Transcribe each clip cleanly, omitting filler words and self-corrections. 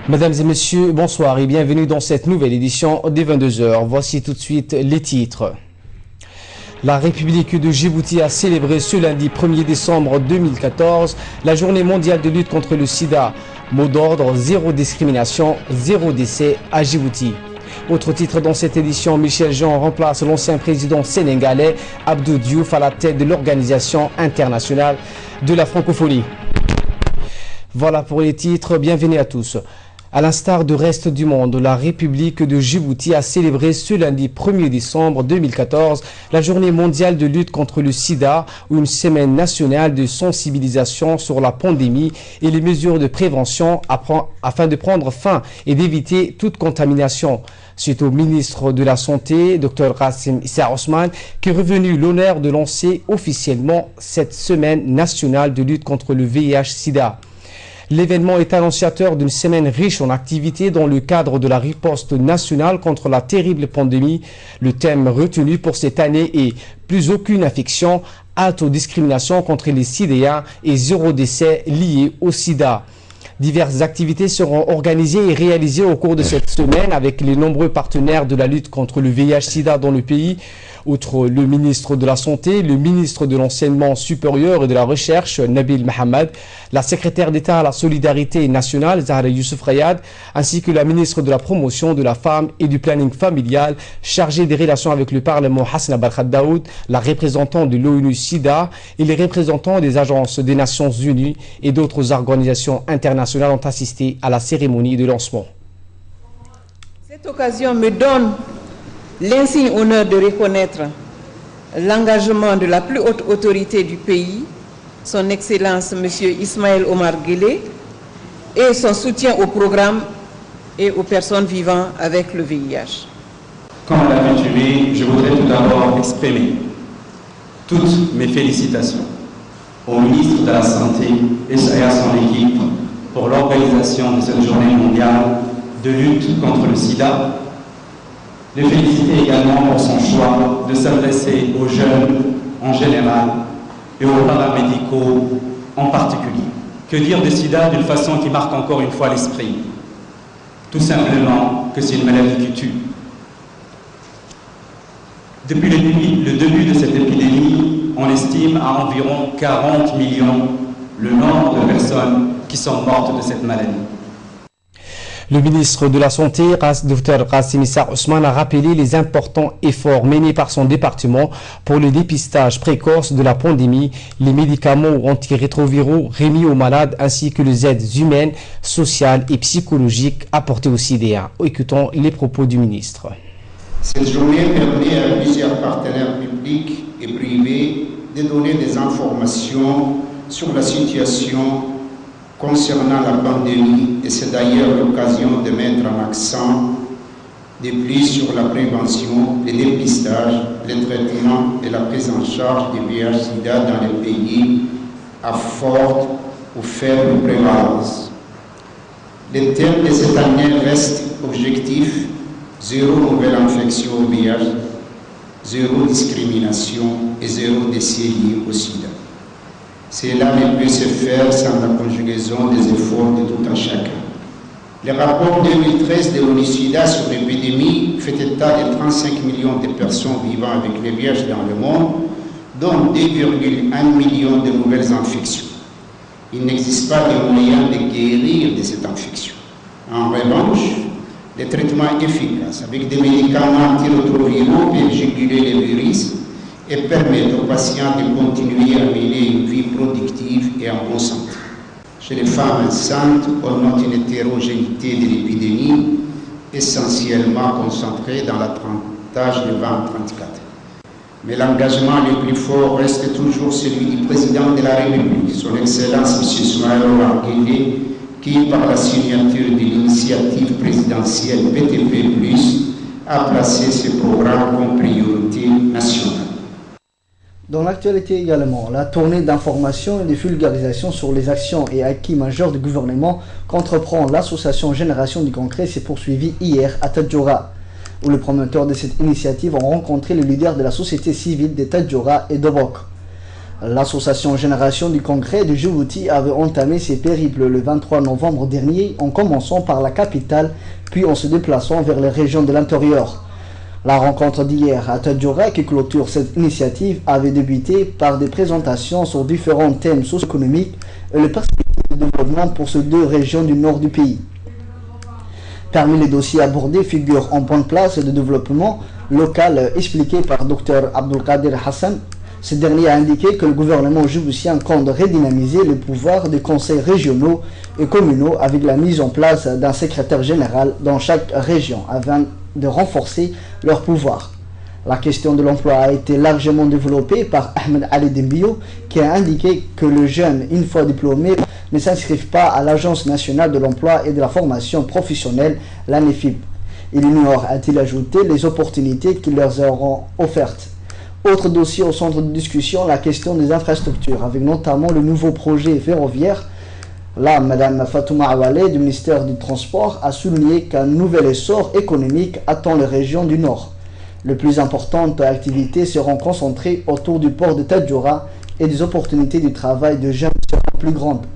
Mesdames et messieurs, bonsoir et bienvenue dans cette nouvelle édition des 22h. Voici tout de suite les titres. La République de Djibouti a célébré ce lundi 1er décembre 2014 la journée mondiale de lutte contre le sida. Mot d'ordre, zéro discrimination, zéro décès à Djibouti. Autre titre dans cette édition, Michel Jean remplace l'ancien président sénégalais Abdou Diouf à la tête de l'Organisation internationale de la francophonie. Voilà pour les titres, bienvenue à tous. À l'instar du reste du monde, la République de Djibouti a célébré ce lundi 1er décembre 2014 la journée mondiale de lutte contre le sida, ou une semaine nationale de sensibilisation sur la pandémie et les mesures de prévention afin de prendre fin et d'éviter toute contamination. C'est au ministre de la Santé, Dr Qassim Issa Ousmane, qui est revenu l'honneur de lancer officiellement cette semaine nationale de lutte contre le VIH-Sida. L'événement est annonciateur d'une semaine riche en activités dans le cadre de la riposte nationale contre la terrible pandémie. Le thème retenu pour cette année est « Plus aucune infection, halte aux discriminations contre les sidéens et zéro décès liés au sida ». Diverses activités seront organisées et réalisées au cours de cette semaine avec les nombreux partenaires de la lutte contre le VIH-Sida dans le pays. Outre le ministre de la Santé, le ministre de l'Enseignement supérieur et de la Recherche, Nabil Mohamed, la secrétaire d'État à la Solidarité nationale, Zahra Youssouf Rayad, ainsi que la ministre de la Promotion de la Femme et du Planning familial, chargée des relations avec le Parlement, Hasna Barkhad Daoud, la représentante de l'ONU-SIDA et les représentants des agences des Nations Unies et d'autres organisations internationales ont assisté à la cérémonie de lancement. Cette occasion me donne l'insigne honneur de reconnaître l'engagement de la plus haute autorité du pays, son Excellence M. Ismaël Omar Guelleh, et son soutien au programme et aux personnes vivant avec le VIH. Comme l'habitude, je voudrais tout d'abord exprimer toutes mes félicitations au ministre de la Santé et à son équipe pour l'organisation de cette journée mondiale de lutte contre le sida. Le féliciter également pour son choix de s'adresser aux jeunes en général et aux paramédicaux en particulier. Que dire de sida d'une façon qui marque encore une fois l'esprit? Tout simplement que c'est une maladie qui tue. Depuis le début de cette épidémie, on estime à environ 40 millions le nombre de personnes qui sont mortes de cette maladie. Le ministre de la Santé, Dr Qassim Issa Ousmane, a rappelé les importants efforts menés par son département pour le dépistage précoce de la pandémie, les médicaments antirétroviraux remis aux malades ainsi que les aides humaines, sociales et psychologiques apportées aux sidéens. Écoutons les propos du ministre. Cette journée permet à plusieurs partenaires publics et privés de donner des informations sur la situation concernant la pandémie, et c'est d'ailleurs l'occasion de mettre un accent de plus sur la prévention, le dépistage, le traitement et la prise en charge du VIH-Sida dans les pays à forte ou faible prévalence. Le thème de cette année reste objectif: zéro nouvelle infection au VIH, zéro discrimination et zéro décès lié au sida. Cela ne peut se faire sans la conjugaison des efforts de tout un chacun. Le rapport 2013 de l'ONU-SIDA sur l'épidémie fait état de 35 millions de personnes vivant avec le VIH dans le monde, dont 2,1 millions de nouvelles infections. Il n'existe pas de moyen de guérir de cette infection. En revanche, les traitements efficaces avec des médicaments antirétroviraux peuvent juguler le virus et permettre aux patients de continuer à mener une vie productive et en bonne santé. Chez les femmes enceintes, on note une hétérogénéité de l'épidémie, essentiellement concentrée dans la tranche de 20-34. Mais l'engagement le plus fort reste toujours celui du président de la République, son Excellence M. Ismaël Omar Guelleh, qui, par la signature de l'initiative présidentielle PTP+, a placé ce programme comme priorité nationale. Dans l'actualité également, la tournée d'information et de vulgarisation sur les actions et acquis majeurs du gouvernement qu'entreprend l'association Génération du Concret s'est poursuivie hier à Tadjoura, où les promoteurs de cette initiative ont rencontré les leaders de la société civile de Tadjoura et d'Obok. L'association Génération du Congrès de Djibouti avait entamé ses périples le 23 novembre dernier en commençant par la capitale puis en se déplaçant vers les régions de l'intérieur. La rencontre d'hier à Tadjoura qui clôture cette initiative avait débuté par des présentations sur différents thèmes socio-économiques et les perspectives de développement pour ces deux régions du nord du pays. Parmi les dossiers abordés figurent en bonne place de développement local expliqué par Dr Abdelkader Hassan. Ce dernier a indiqué que le gouvernement djiboutien compte redynamiser le pouvoir des conseils régionaux et communaux avec la mise en place d'un secrétaire général dans chaque région afin de renforcer leur pouvoir. La question de l'emploi a été largement développée par Ahmed Ali Dembio qui a indiqué que les jeunes, une fois diplômés, ne s'inscrivent pas à l'Agence nationale de l'emploi et de la formation professionnelle, l'ANEFIB. Il ignore, a-t-il ajouté, les opportunités qui leur seront offertes. Autre dossier au centre de discussion, la question des infrastructures, avec notamment le nouveau projet ferroviaire. Là, Mme Fatouma Awale du ministère du Transport a souligné qu'un nouvel essor économique attend les régions du Nord. Les plus importantes activités seront concentrées autour du port de Tadjoura et des opportunités du travail de jeunes seront plus grandes.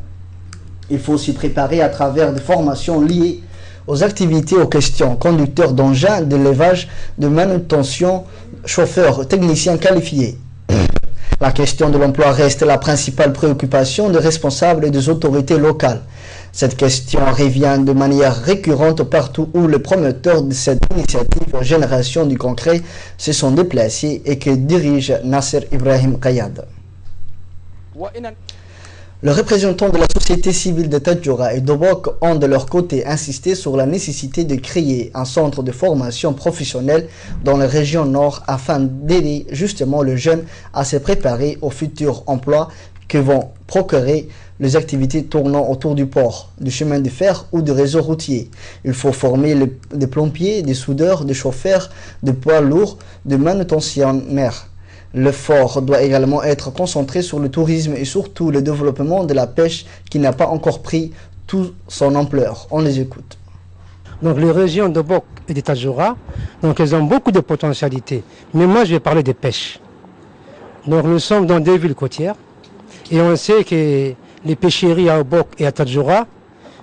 Il faut s'y préparer à travers des formations liées aux activités aux questions, conducteurs d'engins, d'élevage, de manutention, chauffeurs, techniciens qualifiés. La question de l'emploi reste la principale préoccupation des responsables et des autorités locales. Cette question revient de manière récurrente partout où les promoteurs de cette initiative Génération du Concret se sont déplacés et que dirige Nasser Ibrahim Kayad. Les représentants de la société civile de Tadjoura et d'Obok ont de leur côté insisté sur la nécessité de créer un centre de formation professionnelle dans les régions nord afin d'aider justement les jeunes à se préparer aux futurs emplois que vont procurer les activités tournant autour du port, du chemin de fer ou du réseau routier. Il faut former des plombiers, des soudeurs, des chauffeurs, des poids lourds, des manutentionnaires. L'effort doit également être concentré sur le tourisme et surtout le développement de la pêche qui n'a pas encore pris toute son ampleur. On les écoute. Donc les régions de Bok et de Tadjoura, donc elles ont beaucoup de potentialités. Mais moi je vais parler de pêche. Donc nous sommes dans des villes côtières et on sait que les pêcheries à Obok et à Tadjoura,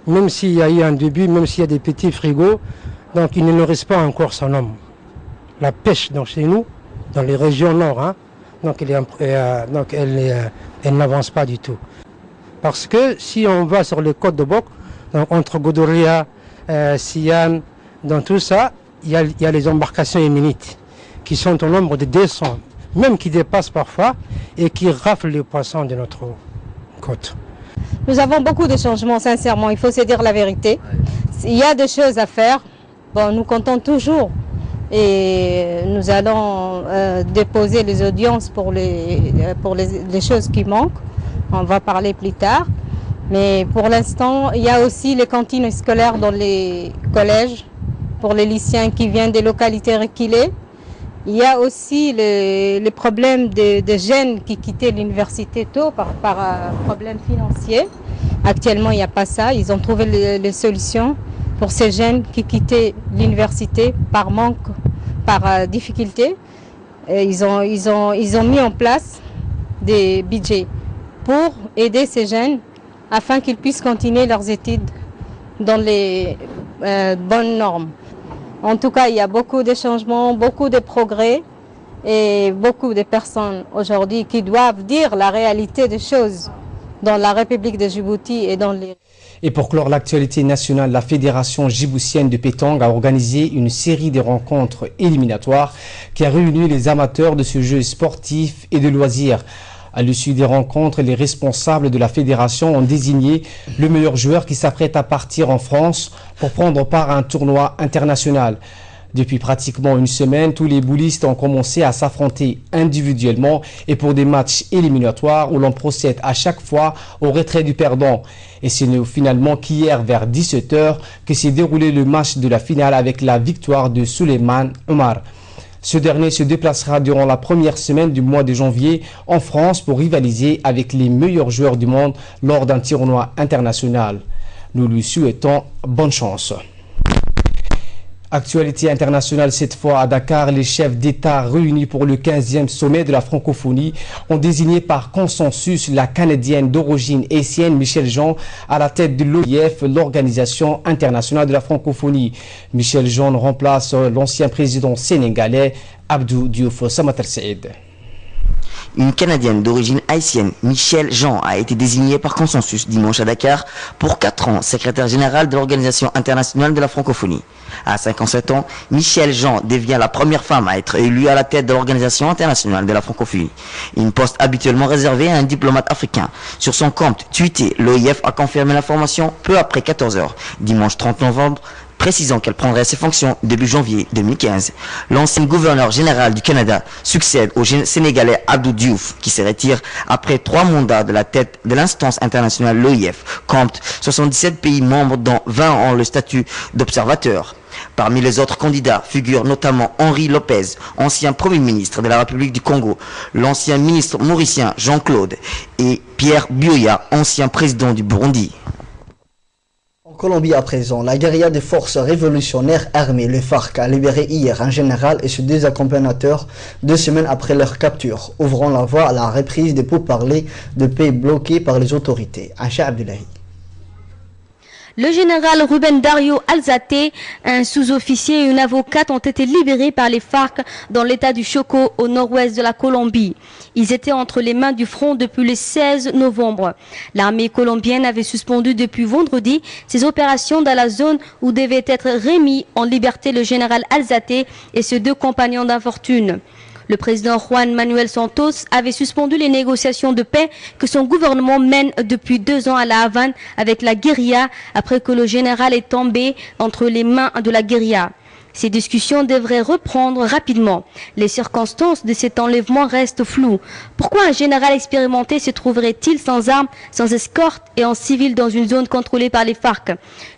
même s'il y a eu un début, même s'il y a des petits frigos, donc ils ne nourrissent pas encore son homme. La pêche donc chez nous, dans les régions nord, hein, donc elle n'avance pas du tout. Parce que si on va sur les côtes de Bok, donc entre Godoria, Sian, dans tout ça, il y a les embarcations yéménites qui sont au nombre de 200, même qui dépassent parfois et qui raflent les poissons de notre côte. Nous avons beaucoup de changements, sincèrement, il faut se dire la vérité. Il y a des choses à faire. Bon, nous comptons toujours et nous allons déposer les audiences pour les choses qui manquent. On va parler plus tard. Mais pour l'instant, il y a aussi les cantines scolaires dans les collèges pour les lycéens qui viennent des localités reculées. Il y a aussi les problèmes des jeunes qui quittaient l'université tôt par problème financier. Actuellement, il n'y a pas ça. Ils ont trouvé les solutions pour ces jeunes qui quittaient l'université par manque, par difficulté. Et ils ont mis en place des budgets pour aider ces jeunes afin qu'ils puissent continuer leurs études dans les bonnes normes. En tout cas, il y a beaucoup de changements, beaucoup de progrès et beaucoup de personnes aujourd'hui qui doivent dire la réalité des choses dans la République de Djibouti et dans les... Et pour clore l'actualité nationale, la Fédération djiboutienne de pétanque a organisé une série de rencontres éliminatoires qui a réuni les amateurs de ce jeu sportif et de loisirs. À l'issue des rencontres, les responsables de la fédération ont désigné le meilleur joueur qui s'apprête à partir en France pour prendre part à un tournoi international. Depuis pratiquement une semaine, tous les boulistes ont commencé à s'affronter individuellement et pour des matchs éliminatoires où l'on procède à chaque fois au retrait du perdant. Et ce n'est finalement qu'hier vers 17 h que s'est déroulé le match de la finale avec la victoire de Souleymane Omar. Ce dernier se déplacera durant la première semaine du mois de janvier en France pour rivaliser avec les meilleurs joueurs du monde lors d'un tournoi international. Nous lui souhaitons bonne chance. Actualité internationale cette fois à Dakar, les chefs d'État réunis pour le 15e sommet de la francophonie ont désigné par consensus la Canadienne d'origine haïtienne Michel Jean à la tête de l'OIF, l'Organisation internationale de la francophonie. Michel Jean remplace l'ancien président sénégalais Abdou Diouf Samatar Saïd. Une Canadienne d'origine haïtienne, Michel Jean, a été désignée par consensus dimanche à Dakar pour 4 ans secrétaire général de l'Organisation internationale de la francophonie. À 57 ans, Michel Jean devient la première femme à être élue à la tête de l'Organisation internationale de la francophonie. Une poste habituellement réservée à un diplomate africain. Sur son compte tweeté, l'OIF a confirmé l'information peu après 14 h, dimanche 30 novembre, précisant qu'elle prendrait ses fonctions début janvier 2015. L'ancien gouverneur général du Canada succède au Sénégalais Abdou Diouf, qui se retire après 3 mandats de la tête de l'instance internationale l'OIF, compte 77 pays membres dont 20 ont le statut d'observateur. Parmi les autres candidats figurent notamment Henri Lopez, ancien Premier ministre de la République du Congo, l'ancien ministre mauricien Jean-Claude et Pierre Buyoya, ancien président du Burundi. En Colombie à présent, la guérilla des forces révolutionnaires armées, le FARC, a libéré hier un général et ses 2 accompagnateurs 2 semaines après leur capture, ouvrant la voie à la reprise des pourparlers de paix bloqués par les autorités. Acha Abdullahi. Le général Rubén Darío Alzate, un sous-officier et une avocate ont été libérés par les FARC dans l'état du Chocó au nord-ouest de la Colombie. Ils étaient entre les mains du front depuis le 16 novembre. L'armée colombienne avait suspendu depuis vendredi ses opérations dans la zone où devait être remis en liberté le général Alzate et ses 2 compagnons d'infortune. Le président Juan Manuel Santos avait suspendu les négociations de paix que son gouvernement mène depuis 2 ans à la Havane avec la guérilla après que le général est tombé entre les mains de la guérilla. Ces discussions devraient reprendre rapidement. Les circonstances de cet enlèvement restent floues. Pourquoi un général expérimenté se trouverait-il sans armes, sans escorte et en civil dans une zone contrôlée par les FARC?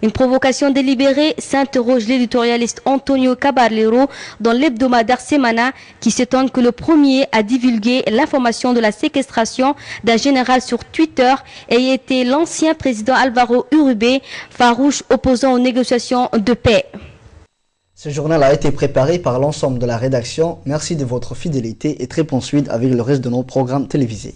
Une provocation délibérée, s'interroge l'éditorialiste Antonio Caballero dans l'hebdomadaire Semana, qui s'étonne que le premier à divulguer l'information de la séquestration d'un général sur Twitter ait été l'ancien président Álvaro Uribe, farouche opposant aux négociations de paix. Ce journal a été préparé par l'ensemble de la rédaction. Merci de votre fidélité et très bonne suite avec le reste de nos programmes télévisés.